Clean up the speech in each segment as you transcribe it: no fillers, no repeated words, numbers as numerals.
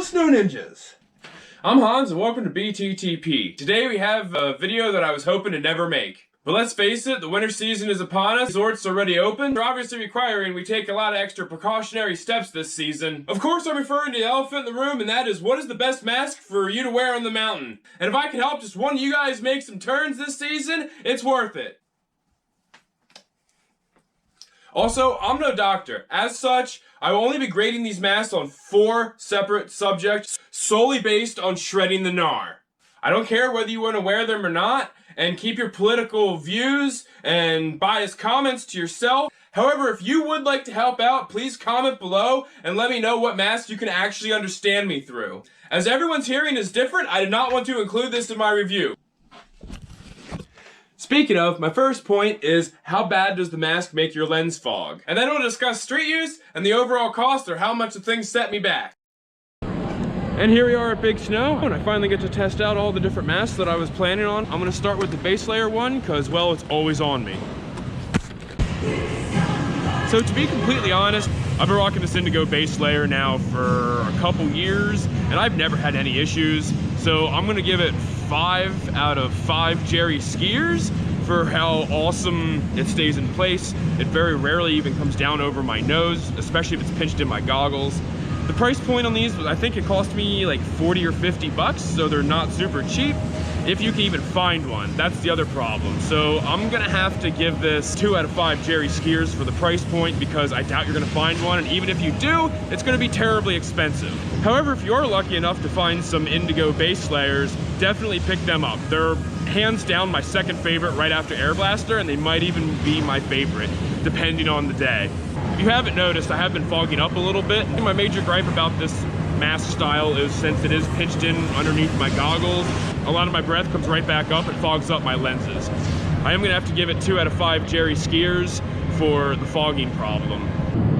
Snow Ninjas! I'm Hans and welcome to BTTP. Today we have a video that I was hoping to never make. But let's face it, the winter season is upon us, resorts are already open. They're obviously requiring we take a lot of extra precautionary steps this season. Of course I'm referring to the elephant in the room, and that is, what is the best mask for you to wear on the mountain? And if I can help just one of you guys make some turns this season, it's worth it. Also, I'm no doctor. As such, I will only be grading these masks on 4 separate subjects, solely based on shredding the gnar. I don't care whether you want to wear them or not, and keep your political views and biased comments to yourself. However, if you would like to help out, please comment below and let me know what mask you can actually understand me through. As everyone's hearing is different, I did not want to include this in my review. Speaking of, my first point is, how bad does the mask make your lens fog? And then we'll discuss street use and the overall cost, or how much the thing set me back. And here we are at Big Snow, and I finally get to test out all the different masks that I was planning on. I'm gonna start with the base layer one, because, well, it's always on me. So to be completely honest, I've been rocking this Indygo base layer now for a couple years, and I've never had any issues. So I'm gonna give it 5 out of 5 Jerry skiers for how awesome it stays in place. It very rarely even comes down over my nose, especially if it's pinched in my goggles. The price point on these, I think it cost me like 40 or 50 bucks, so they're not super cheap. If you can even find one, that's the other problem. So I'm gonna have to give this 2 out of 5 Jerry skiers for the price point, because I doubt you're gonna find one, and even if you do, it's gonna be terribly expensive. However, if you're lucky enough to find some Indygo base layers, definitely pick them up. They're hands down my second favorite right after Air Blaster, and they might even be my favorite, depending on the day. If you haven't noticed, I have been fogging up a little bit. I think my major gripe about this mask style is, since it is pinched in underneath my goggles, a lot of my breath comes right back up and fogs up my lenses. I am gonna have to give it 2 out of 5 Jerry skiers for the fogging problem.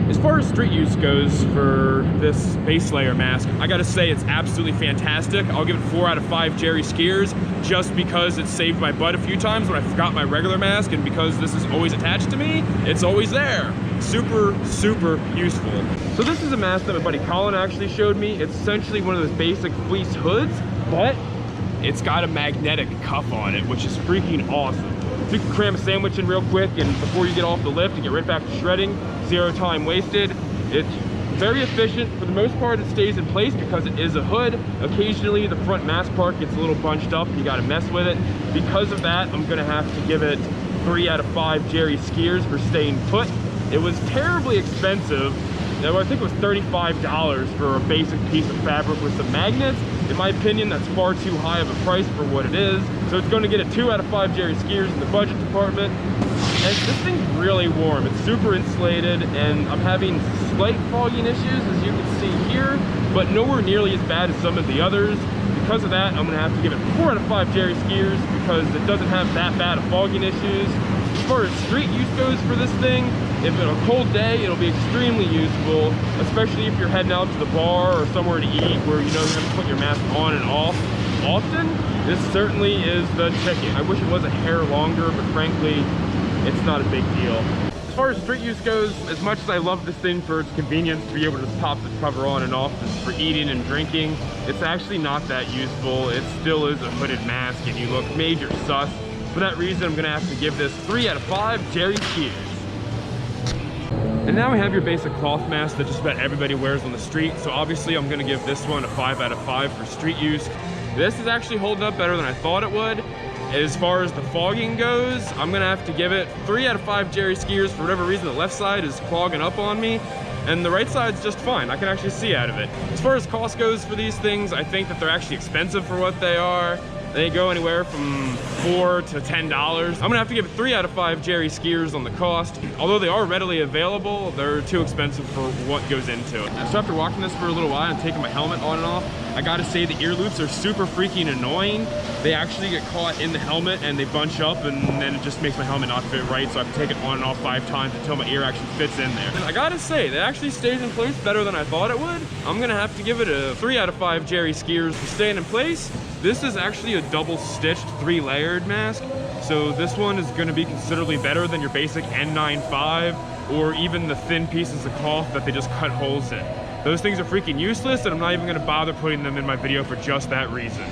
As far as street use goes for this base layer mask, I gotta say it's absolutely fantastic. I'll give it 4 out of 5 Jerry skiers, just because it saved my butt a few times when I forgot my regular mask, and because this is always attached to me, it's always there. Super, super useful. So this is a mask that my buddy Colin actually showed me. It's essentially one of those basic fleece hoods, but it's got a magnetic cuff on it, which is freaking awesome. So you can cram a sandwich in real quick, and before you get off the lift and get right back to shredding, 0 time wasted. It's very efficient. For the most part, it stays in place because it is a hood. Occasionally, the front mask part gets a little bunched up and you gotta mess with it. Because of that, I'm gonna have to give it 3 out of 5 Jerry skiers for staying put. It was terribly expensive. I think it was $35 for a basic piece of fabric with some magnets. In my opinion, that's far too high of a price for what it is. So it's going to get a 2 out of 5 Jerry skiers in the budget department. And this thing's really warm. It's super insulated, and I'm having slight fogging issues, as you can see here, but nowhere nearly as bad as some of the others. Because of that, I'm going to have to give it 4 out of 5 Jerry skiers, because it doesn't have that bad of fogging issues. As far as street use goes for this thing, if it's a cold day, it'll be extremely useful, especially if you're heading out to the bar or somewhere to eat where you know you're going to put your mask on and off often. This certainly is the ticket. I wish it was a hair longer, but frankly, it's not a big deal. As far as street use goes, as much as I love this thing for its convenience to be able to just pop the cover on and off just for eating and drinking, it's actually not that useful. It still is a hooded mask, and you look major sus. For that reason, I'm gonna have to give this 3 out of 5 Jerry skiers. And now we have your basic cloth mask that just about everybody wears on the street. So obviously I'm gonna give this one a 5 out of 5 for street use. This is actually holding up better than I thought it would. As far as the fogging goes, I'm gonna have to give it 3 out of 5 Jerry skiers. For whatever reason, the left side is clogging up on me, and the right side's just fine. I can actually see out of it. As far as cost goes for these things, I think that they're actually expensive for what they are. They go anywhere from $4 to $10. I'm gonna have to give it 3 out of 5 Jerry skiers on the cost. Although they are readily available, they're too expensive for what goes into it. So after walking this for a little while and taking my helmet on and off, I gotta say the ear loops are super freaking annoying. They actually get caught in the helmet and they bunch up, and then it just makes my helmet not fit right, so I have to take it on and off 5 times until my ear actually fits in there. And I gotta say, it actually stays in place better than I thought it would. I'm gonna have to give it a 3 out of 5 Jerry skiers for staying in place. This is actually a double stitched 3-layered mask, so this one is going to be considerably better than your basic N95 or even the thin pieces of cloth that they just cut holes in. Those things are freaking useless, and I'm not even gonna bother putting them in my video for just that reason.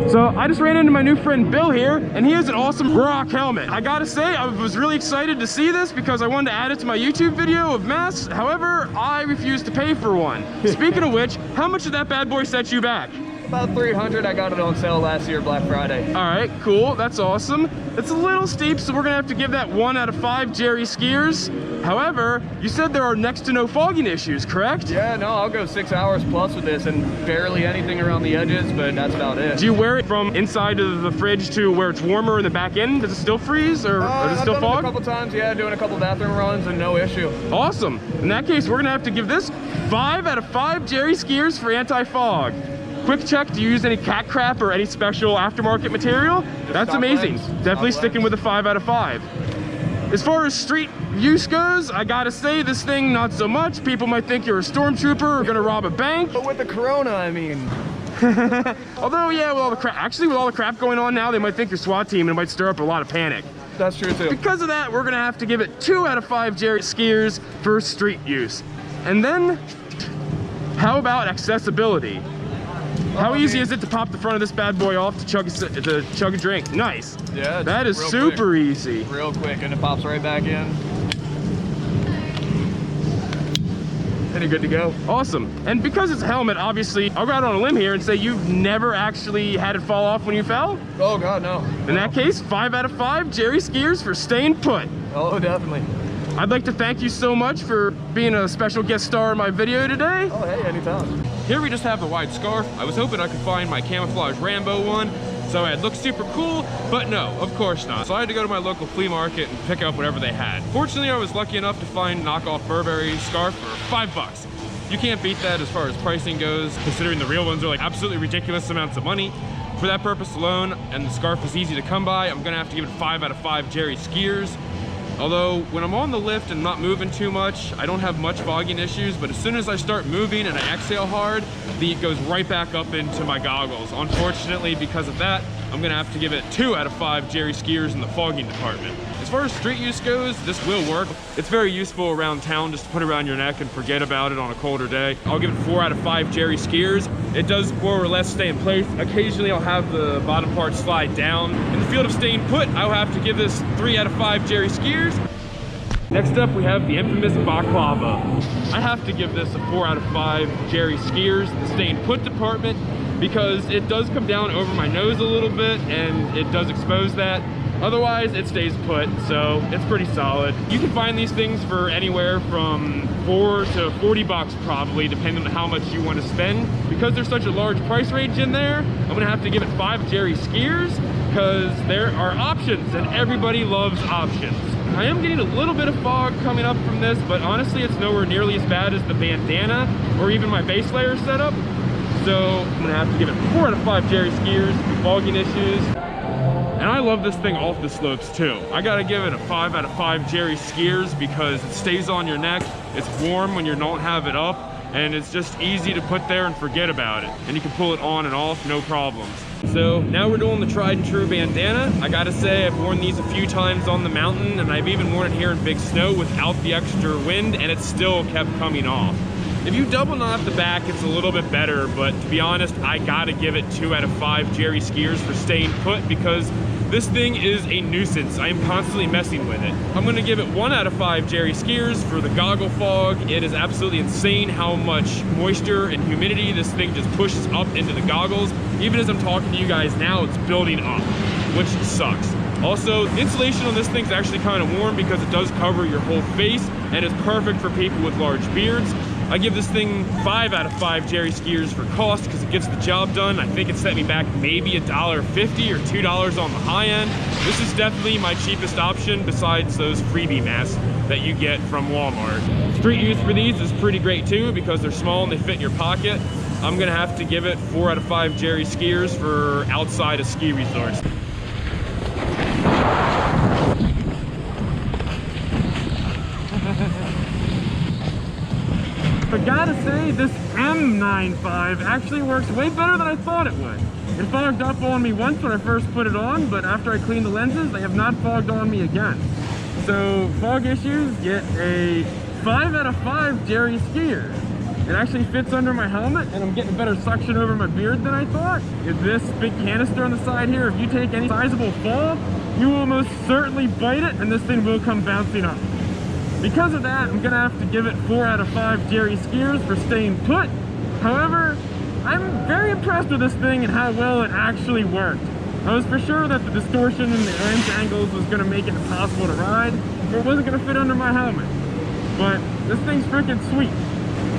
So I just ran into my new friend Bill here, and he has an awesome Ruroc helmet. I gotta say, I was really excited to see this because I wanted to add it to my YouTube video of masks. However, I refused to pay for one. Speaking of which, how much did that bad boy set you back? About 300. I got it on sale last year, Black Friday. All right, cool. That's awesome. It's a little steep, so we're gonna have to give that 1 out of 5 Jerry skiers. However, you said there are next to no fogging issues, correct? Yeah, no, I'll go 6 hours plus with this and barely anything around the edges, but that's about it. Do you wear it from inside of the fridge to where it's warmer in the back end? Does it still freeze or does it still I've done fog? it a couple times, yeah, doing a couple bathroom runs and no issue. Awesome. In that case, we're gonna have to give this 5 out of 5 Jerry skiers for anti-fog. Quick check, do you use any cat crap or any special aftermarket material? That's amazing. Definitely sticking with a 5 out of 5. As far as street use goes, I gotta say this thing, not so much. People might think you're a stormtrooper or gonna rob a bank. But with the Corona, I mean. Although, yeah, with all the crap, actually with all the crap going on now, they might think you're SWAT team and it might stir up a lot of panic. That's true too. Because of that, we're gonna have to give it 2 out of 5 Jerry skiers for street use. And then, how about accessibility? How easy is it to pop the front of this bad boy off to chug a drink? Nice. Yeah, that is super easy. Real quick, and it pops right back in. And you're good to go. Awesome. And because it's a helmet, obviously, I'll go out on a limb here and say you've never actually had it fall off when you fell? Oh God, no. In that case, 5 out of 5 Jerry skiers for staying put. Oh, definitely. I'd like to thank you so much for being a special guest star in my video today. Oh, hey, anytime. Here we just have the white scarf. I was hoping I could find my camouflage Rambo one, so it looked super cool, but no, of course not. So I had to go to my local flea market and pick up whatever they had. Fortunately, I was lucky enough to find knockoff Burberry scarf for $5. You can't beat that as far as pricing goes, considering the real ones are like absolutely ridiculous amounts of money. For that purpose alone, and the scarf was easy to come by, I'm gonna have to give it 5 out of 5 Jerry skiers. Although, when I'm on the lift and not moving too much, I don't have much fogging issues, but as soon as I start moving and I exhale hard, it goes right back up into my goggles. Unfortunately, because of that, I'm gonna have to give it 2 out of 5 Jerry skiers in the fogging department. As far as street use goes, this will work. It's very useful around town just to put it around your neck and forget about it on a colder day. I'll give it 4 out of 5 Jerry skiers. It does more or less stay in place. Occasionally I'll have the bottom part slide down. In the field of staying put, I'll have to give this 3 out of 5 Jerry skiers. Next up, we have the infamous balaclava. I have to give this a 4 out of 5 Jerry skiers, the staying put department, because it does come down over my nose a little bit and it does expose that. Otherwise, it stays put, so it's pretty solid. You can find these things for anywhere from $4 to $40 probably, depending on how much you want to spend. Because there's such a large price range in there, I'm gonna have to give it 5 Jerry skiers, because there are options and everybody loves options. I am getting a little bit of fog coming up from this, but honestly, it's nowhere nearly as bad as the Bandanna or even my base layer setup. So I'm gonna have to give it 4 out of 5 Jerry skiers for fogging issues. And I love this thing off the slopes too. I gotta give it a 5 out of 5 Jerry skiers because it stays on your neck, it's warm when you don't have it up, and it's just easy to put there and forget about it. And you can pull it on and off, no problems. So now we're doing the tried and true Bandanna. I gotta say, I've worn these a few times on the mountain, and I've even worn it here in big snow without the extra wind, and it still kept coming off. If you double knot the back, it's a little bit better, but to be honest, I gotta give it 2 out of 5 Jerry skiers for staying put because this thing is a nuisance. I am constantly messing with it. I'm gonna give it 1 out of 5 Jerry skiers for the goggle fog. It is absolutely insane how much moisture and humidity this thing just pushes up into the goggles. Even as I'm talking to you guys now, it's building up, which sucks. Also, the insulation on this thing's actually kind of warm because it does cover your whole face and is perfect for people with large beards. I give this thing 5 out of 5 Jerry skiers for cost because it gets the job done. I think it set me back maybe $1.50 or $2 on the high end. This is definitely my cheapest option besides those freebie masks that you get from Walmart. Street use for these is pretty great too because they're small and they fit in your pocket. I'm gonna have to give it 4 out of 5 Jerry skiers for outside of ski resorts. I gotta say, this M95 actually works way better than I thought it would. It fogged up on me once when I first put it on, but after I cleaned the lenses, they have not fogged on me again. So, fog issues, get a 5 out of 5 Jerry skiers. It actually fits under my helmet, and I'm getting better suction over my beard than I thought. This big canister on the side here, if you take any sizable fall, you will most certainly bite it, and this thing will come bouncing up. Because of that, I'm gonna have to give it 4 out of 5 Jerry skiers for staying put. However, I'm very impressed with this thing and how well it actually worked. I was for sure that the distortion and the wrench angles was gonna make it impossible to ride, or it wasn't gonna fit under my helmet. But this thing's freaking sweet.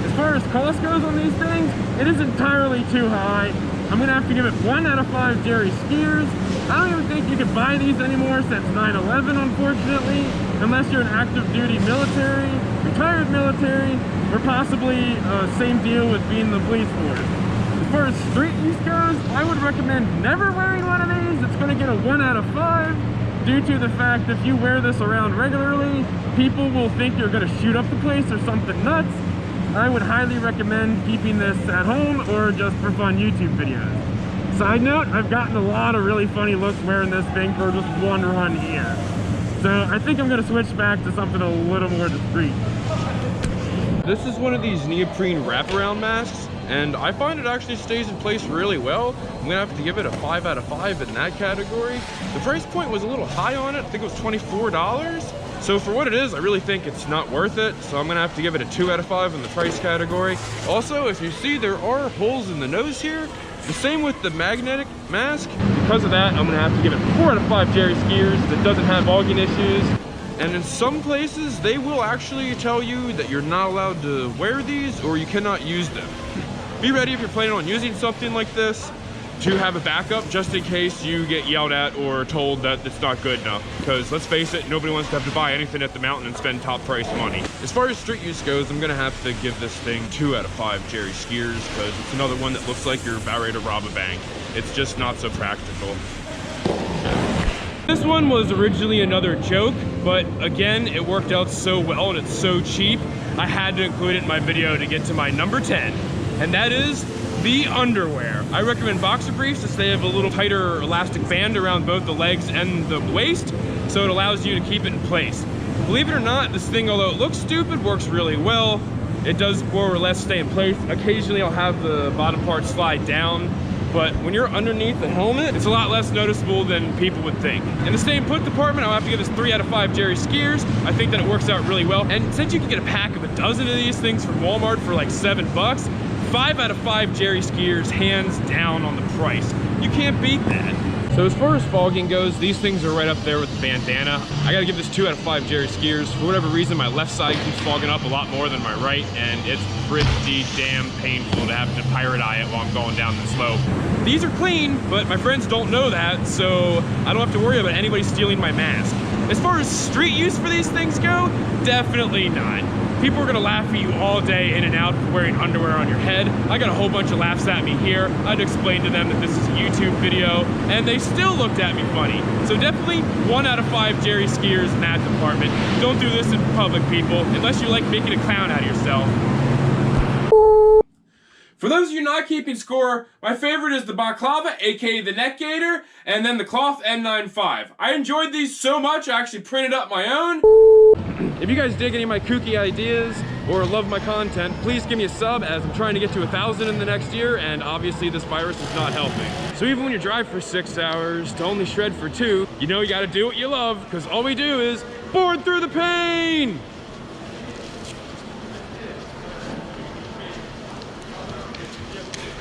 As far as cost goes on these things, it is entirely too high. I'm gonna have to give it 1 out of 5 Jerry skiers. I don't even think you can buy these anymore since 9/11, unfortunately, unless you're an active duty military, retired military, or possibly same deal with being in the police force. As far as street use goes, I would recommend never wearing one of these. It's gonna get a 1 out of 5 due to the fact that if you wear this around regularly, people will think you're gonna shoot up the place or something nuts. I would highly recommend keeping this at home or just for fun YouTube videos. Side note, I've gotten a lot of really funny looks wearing this thing for just one run here. So I think I'm gonna switch back to something a little more discreet. This is one of these neoprene wraparound masks, and I find it actually stays in place really well. I'm gonna have to give it a 5 out of 5 in that category. The price point was a little high on it. I think it was $24. So for what it is, I really think it's not worth it. So I'm gonna have to give it a 2 out of 5 in the price category. Also, if you see, there are holes in the nose here. The same with the magnetic mask. Because of that, I'm gonna have to give it 4 out of 5 Jerry skiers that doesn't have fogging issues. And in some places, they will actually tell you that you're not allowed to wear these or you cannot use them. Be ready if you're planning on using something like this to have a backup just in case you get yelled at or told that it's not good enough. Because let's face it, nobody wants to have to buy anything at the mountain and spend top price money. As far as street use goes, I'm gonna have to give this thing 2 out of 5 Jerry skiers because it's another one that looks like you're about ready to rob a bank. It's just not so practical. This one was originally another joke, but again, it worked out so well and it's so cheap, I had to include it in my video to get to my number 10, and that is the underwear. I recommend Boxerbreifs since they have a little tighter elastic band around both the legs and the waist, so it allows you to keep it in place. Believe it or not, this thing, although it looks stupid, works really well. It does more or less stay in place. Occasionally I'll have the bottom part slide down, but when you're underneath the helmet, it's a lot less noticeable than people would think. In the staying put department, I'll have to give this 3 out of 5 Jerry skiers. I think that it works out really well. And since you can get a pack of a dozen of these things from Walmart for like $7, 5 out of 5 Jerry skiers, hands down on the price. You can't beat that. So as far as fogging goes, these things are right up there with the Bandanna. I gotta give this 2 out of 5 Jerry skiers. For whatever reason, my left side keeps fogging up a lot more than my right, and it's pretty damn painful to have to pirate eye it while I'm going down the slope. These are clean, but my friends don't know that, so I don't have to worry about anybody stealing my mask. As far as street use for these things go, definitely not. People are gonna laugh at you all day in and out for wearing underwear on your head. I got a whole bunch of laughs at me here. I'd explain to them that this is a YouTube video, and they still looked at me funny. So definitely 1 out of 5 Jerry skiers in that department. Don't do this in public, people, unless you like making a clown out of yourself. For those of you not keeping score, my favorite is the balaclava, aka the neck gaiter, and then the cloth N95. I enjoyed these so much, I actually printed up my own. If you guys dig any of my kooky ideas or love my content, please give me a sub as I'm trying to get to 1,000 in the next year, and obviously this virus is not helping. So even when you drive for 6 hours to only shred for 2, you know you gotta do what you love, because all we do is board through the pain!